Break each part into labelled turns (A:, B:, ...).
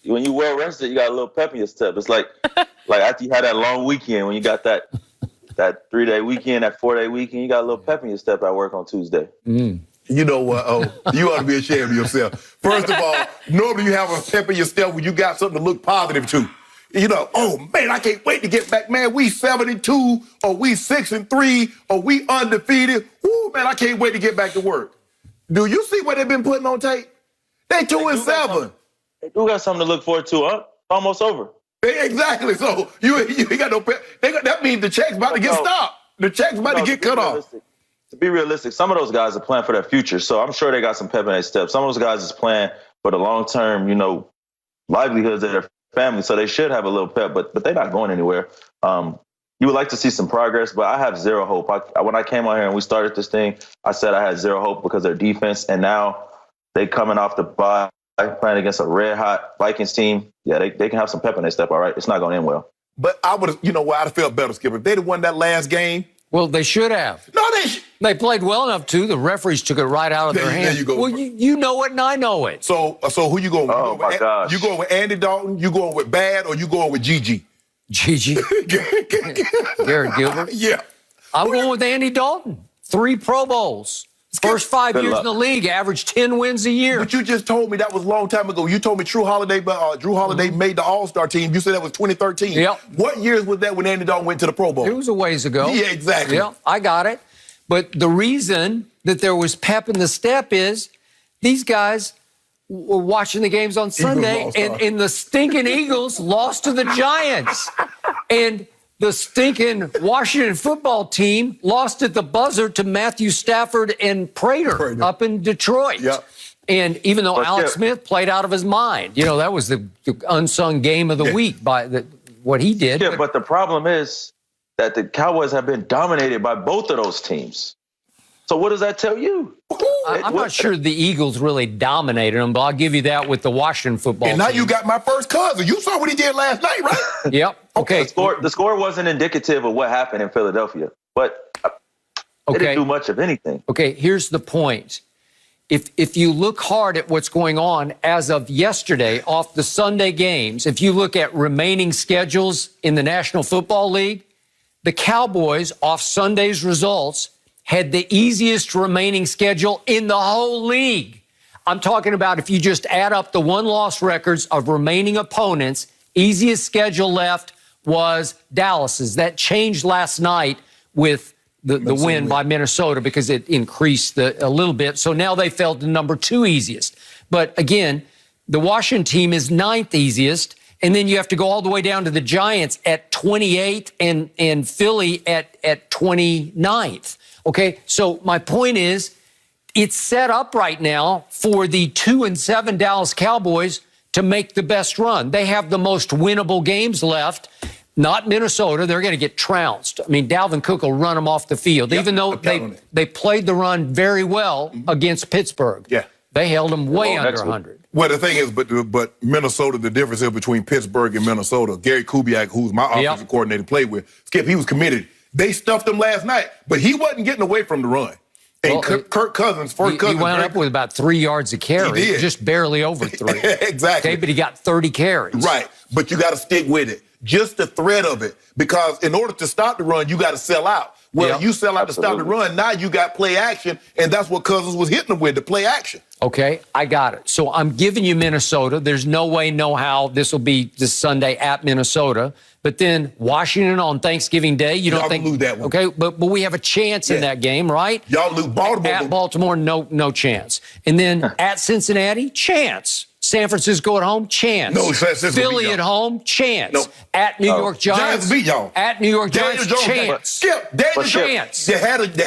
A: when you well rested, you got a little pep in your step. It's like after you had that long weekend, when you got that 3-day weekend, that 4-day weekend, you got a little pep in your step at work on Tuesday.
B: Mm.
C: You know what? Oh, you ought to be ashamed of yourself. First of all, normally you have a pep in your step when you got something to look positive to. You know, oh man, I can't wait to get back. Man, we 72, or we 6-3, or we undefeated. Ooh, man, I can't wait to get back to work. Do you see what they've been putting on tape? They 2-7.
A: They do got something to look forward to, huh? Almost over.
C: Exactly. So you ain't got no pep. That means the check's about to get stopped. The check's about to get cut off.
A: To be realistic, some of those guys are playing for their future. So I'm sure they got some pep in their step. Some of those guys is playing for the long-term, livelihoods of their family. So they should have a little pep, but they're not going anywhere. You would like to see some progress, but I have zero hope. When I came on here and we started this thing, I said I had zero hope because of their defense. And now they coming off the bye, playing against a red-hot Vikings team. Yeah, they can have some pep in their step, all right? It's not going to end well.
C: But I would have, I'd have felt better, Skipper. If they'd have won that last game.
B: Well, they should have.
C: No,
B: they played well enough to. The referees took it right out of their hands.
C: There you go.
B: Well, you know it and I know it.
C: So who you going with?
A: Oh, my gosh.
C: You going with Andy Dalton? You going with Bad? Or you going with Gigi?
B: Gigi? Garrett Gilbert?
C: Yeah.
B: I'm going with Andy Dalton. 3 Pro Bowls. First 5 years in the league, averaged 10 wins a year.
C: But you just told me that was a long time ago. You told me Drew Holiday made the All-Star team. You said that was 2013.
B: Yep.
C: What years was that when Andy Dalton went to the Pro Bowl?
B: It was a ways ago.
C: Yeah, exactly.
B: Yeah, I got it. But the reason that there was pep in the step is these guys were watching the games on Sunday, and the stinking Eagles lost to the Giants. And the stinking Washington football team lost at the buzzer to Matthew Stafford and Prater up in Detroit.
C: Yep.
B: And even though Alex Smith played out of his mind, that was the unsung game of the week by what he did.
A: Yeah, but the problem is that the Cowboys have been dominated by both of those teams. So what does that tell you?
B: I'm not sure the Eagles really dominated them, but I'll give you that with the Washington football team.
C: And now you got my first cousin. You saw what he did last night, right?
B: Yep. Okay.
A: The score wasn't indicative of what happened in Philadelphia, but it didn't do much of anything.
B: Okay, here's the point. If you look hard at what's going on as of yesterday off the Sunday games, if you look at remaining schedules in the National Football League, the Cowboys, off Sunday's results, had the easiest remaining schedule in the whole league. I'm talking about if you just add up the one-loss records of remaining opponents, easiest schedule left was Dallas's. That changed last night with the win by Minnesota because it increased a little bit. So now they fell to number 2 easiest. But again, the Washington team is 9th easiest. And then you have to go all the way down to the Giants at 28th and Philly at 29th. Okay, so my point is, it's set up right now for the 2-7 Dallas Cowboys to make the best run. They have the most winnable games left. Not Minnesota. They're going to get trounced. I mean, Dalvin Cook will run them off the field, even though they played the run very well against Pittsburgh.
C: Yeah.
B: They held them way under 100.
C: Well, the thing is, but Minnesota, the difference is between Pittsburgh and Minnesota. Gary Kubiak, who's my offensive coordinator, played with. Skip, he was committed. They stuffed him last night, but he wasn't getting away from the run. And Kirk Cousins,
B: he wound up with about 3 yards a carry.
C: He did.
B: Just barely over 3.
C: Exactly.
B: Okay, but he got 30 carries.
C: Right, but you got to stick with it. Just the threat of it. Because in order to stop the run, you got to sell out. Well, you sell out to stop the run, now you got play action, and that's what Cousins was hitting them with, the play action.
B: Okay, I got it. So I'm giving you Minnesota. There's no way, no how this will be this Sunday at Minnesota. But then Washington on Thanksgiving Day, you don't think
C: lose that one.
B: Okay, but we have a chance in that game, right?
C: Y'all lose Baltimore.
B: At Baltimore, no chance. And then at Cincinnati, chance. San Francisco at home, chance.
C: No, San Francisco
B: Philly at home, chance.
C: No.
B: At New York Giants,
C: beat y'all.
B: At New York Giants, chance.
C: Skip, Daniel Jones. They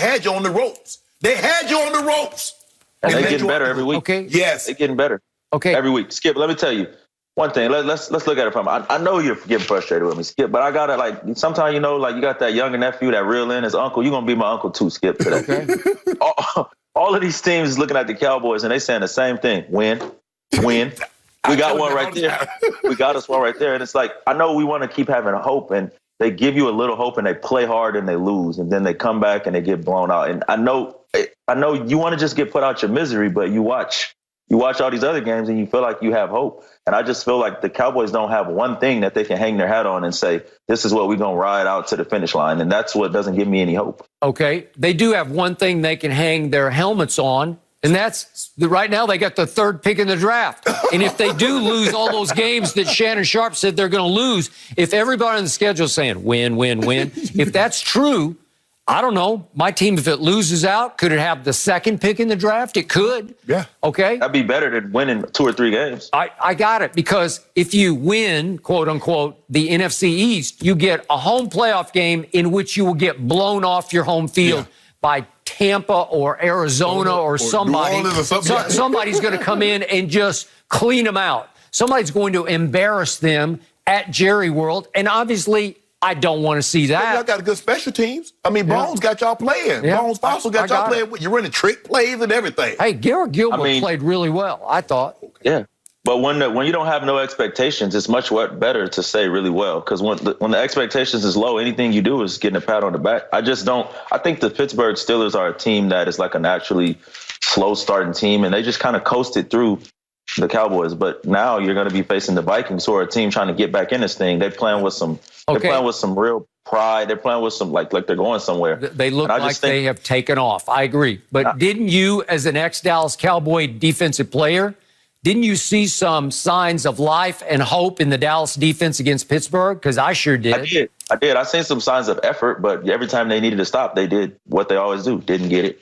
C: had you on the ropes. They had you on the ropes.
A: And they're getting better every week.
B: Okay.
C: Yes.
A: They're getting better.
B: Okay.
A: Every week. Skip, let me tell you one thing. Let's look at it from. I know you're getting frustrated with me, Skip, but I gotta sometimes you got that younger nephew that reel in his uncle. You're gonna be my uncle too, Skip. Today. Okay. All of these teams is looking at the Cowboys and they saying the same thing. Win. We got one right there. We got us one right there. And it's like, I know we want to keep having hope, and they give you a little hope and they play hard and they lose, and then they come back and they get blown out. And I know you want to just get put out your misery, but you watch you watch all these other games and you feel like you have hope. And I just feel like the Cowboys don't have one thing that they can hang their hat on and say, this is what we're going to ride out to the finish line. And that's what doesn't give me any hope.
B: Okay. They do have one thing they can hang their helmets on, and that's right now they got the 3rd pick in the draft. And if they do lose all those games that Shannon Sharp said they're going to lose, if everybody on the schedule is saying win, win, win, if that's true, I don't know. My team, if it loses out, could it have the 2nd pick in the draft? It could.
C: Yeah.
B: Okay.
A: That'd be better than winning 2 or 3 games.
B: I got it, because if you win, quote unquote, the NFC East, you get a home playoff game in which you will get blown off your home field by Tampa or Arizona or somebody. Somebody's going to come in and just clean them out. Somebody's going to embarrass them at Jerry World. And obviously, I don't want to see that.
C: Y'all got a good special teams. I mean, Bones got y'all playing.
B: Yeah.
C: Bones also got y'all playing. You're running trick plays and everything.
B: Hey, Garrett Gilmore played really well, I thought.
A: Yeah. But when you don't have no expectations, it's much better to say really well. Because when the expectations is low, anything you do is getting a pat on the back. I think the Pittsburgh Steelers are a team that is like a naturally slow starting team, and they just kind of coasted through the Cowboys. But now you're going to be facing the Vikings, who are a team trying to get back in this thing. They're playing with some real pride. They're playing with some like they're going somewhere.
B: They look like they have taken off. I agree. But didn't you, as an ex-Dallas Cowboy defensive player, didn't you see some signs of life and hope in the Dallas defense against Pittsburgh? Because I sure did.
A: I did. I seen some signs of effort, but every time they needed to stop, they did what they always do. Didn't get it.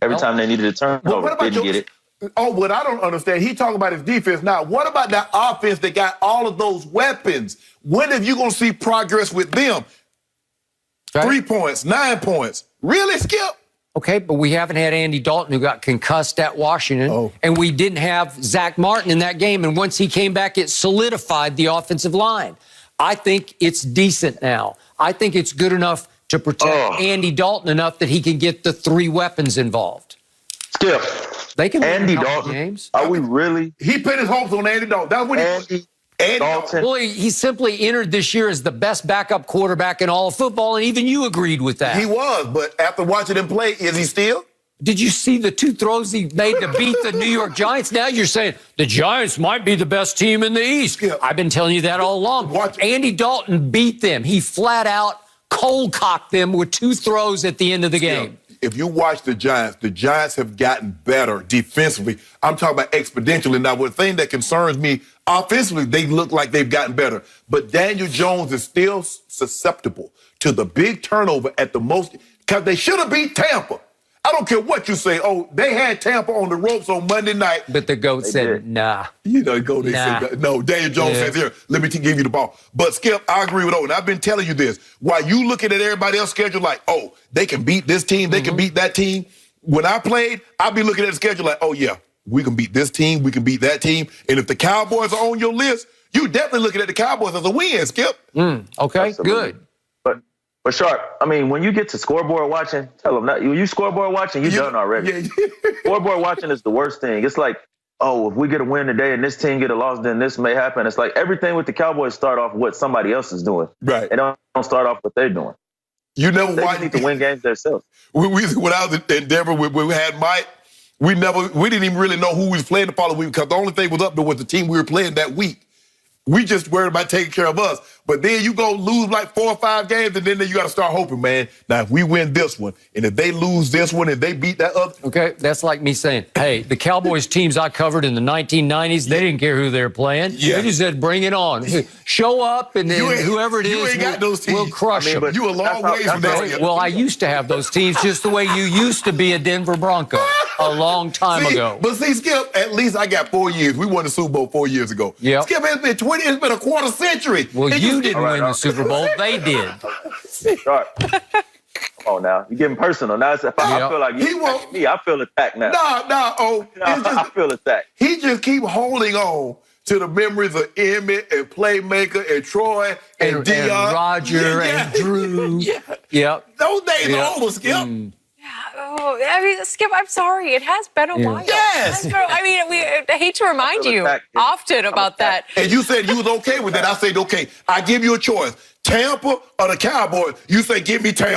A: Every time they needed to turn over, didn't get it.
C: Oh, what I don't understand, he talking about his defense. Now, what about that offense that got all of those weapons? When are you going to see progress with them?
B: Right.
C: 3 points, 9 points. Really, Skip?
B: Okay, but we haven't had Andy Dalton, who got concussed at Washington, and we didn't have Zach Martin in that game. And once he came back, it solidified the offensive line. I think it's decent now. I think it's good enough to protect Andy Dalton enough that he can get the 3 weapons involved.
A: Skip.
B: They can win
A: Andy
B: a couple
A: Dalton.
B: games.
A: Are we really?
C: He put his hopes on Andy Dalton. That's what
A: Andy Dalton.
B: Well, he simply entered this year as the best backup quarterback in all of football, and even you agreed with that.
C: He was, but after watching him play, is he still?
B: Did you see the 2 throws he made to beat the New York Giants? Now you're saying the Giants might be the best team in the East.
C: Yeah.
B: I've been telling you that all along. Andy Dalton beat them. He flat out cold-cocked them with 2 throws at the end of the game.
C: If you watch the Giants have gotten better defensively. I'm talking about exponentially. Now, the thing that concerns me, offensively, they look like they've gotten better. But Daniel Jones is still susceptible to the big turnover at the most, because they should have beat Tampa. I don't care what you say. Oh, they had Tampa on the ropes on Monday night.
B: But the GOAT said, nah.
C: You know, said, no, Daniel Jones says, here, let me give you the ball. But, Skip, I agree with Owen. I've been telling you this. While you looking at everybody else's schedule like, oh, they can beat this team, they can beat that team. When I played, I'd be looking at the schedule like, oh, yeah, we can beat this team, we can beat that team. And if the Cowboys are on your list, you definitely looking at the Cowboys as a win, Skip.
B: Okay, absolutely. Good.
A: But Sharp, I mean, when you get to scoreboard watching, tell them that you scoreboard watching, you're done already.
C: Yeah.
A: Scoreboard watching is the worst thing. It's like, oh, if we get a win today and this team get a loss, then this may happen. It's like everything with the Cowboys start off what somebody else is doing.
C: Right.
A: They don't start off what they're doing.
C: You never
A: They need to win games themselves.
C: When I was in Denver, when we had Mike, we didn't even really know who we was playing the following week, because the only thing was up there was the team we were playing that week. We just worried about taking care of us. But then you go lose like 4 or 5 games, and then you got to start hoping, man. Now, if we win this one, and if they lose this one, and they beat that other.
B: Okay, that's like me saying, hey, the Cowboys teams I covered in the 1990s, they didn't care who they were playing.
C: Yeah.
B: They just said, bring it on. Show up, and then whoever it is, we'll crush them.
C: But you a long ways from that.
B: Well, I used to have those teams just the way you used to be a Denver Bronco a long time ago.
C: But see, Skip, at least I got 4 years. We won the Super Bowl 4 years ago.
B: Yep.
C: Skip, it's been a quarter century.
B: Well, you didn't win the Super Bowl. They did.
A: Sharp. Come on now. You're getting personal. Now, I feel like me. I feel attacked now. I feel attacked.
C: He just keep holding on to the memories of Emmett and Playmaker and Troy and Dion.
B: And Roger and Drew. Yep.
C: Those days are over, Skip.
D: Oh, I mean, Skip, I'm sorry. It has been a while.
C: Yes.
D: I mean, I hate to remind you often about that.
C: And you said you was okay with that. I said, okay, I give you a choice. Tampa or the Cowboys? You say, give me Tampa.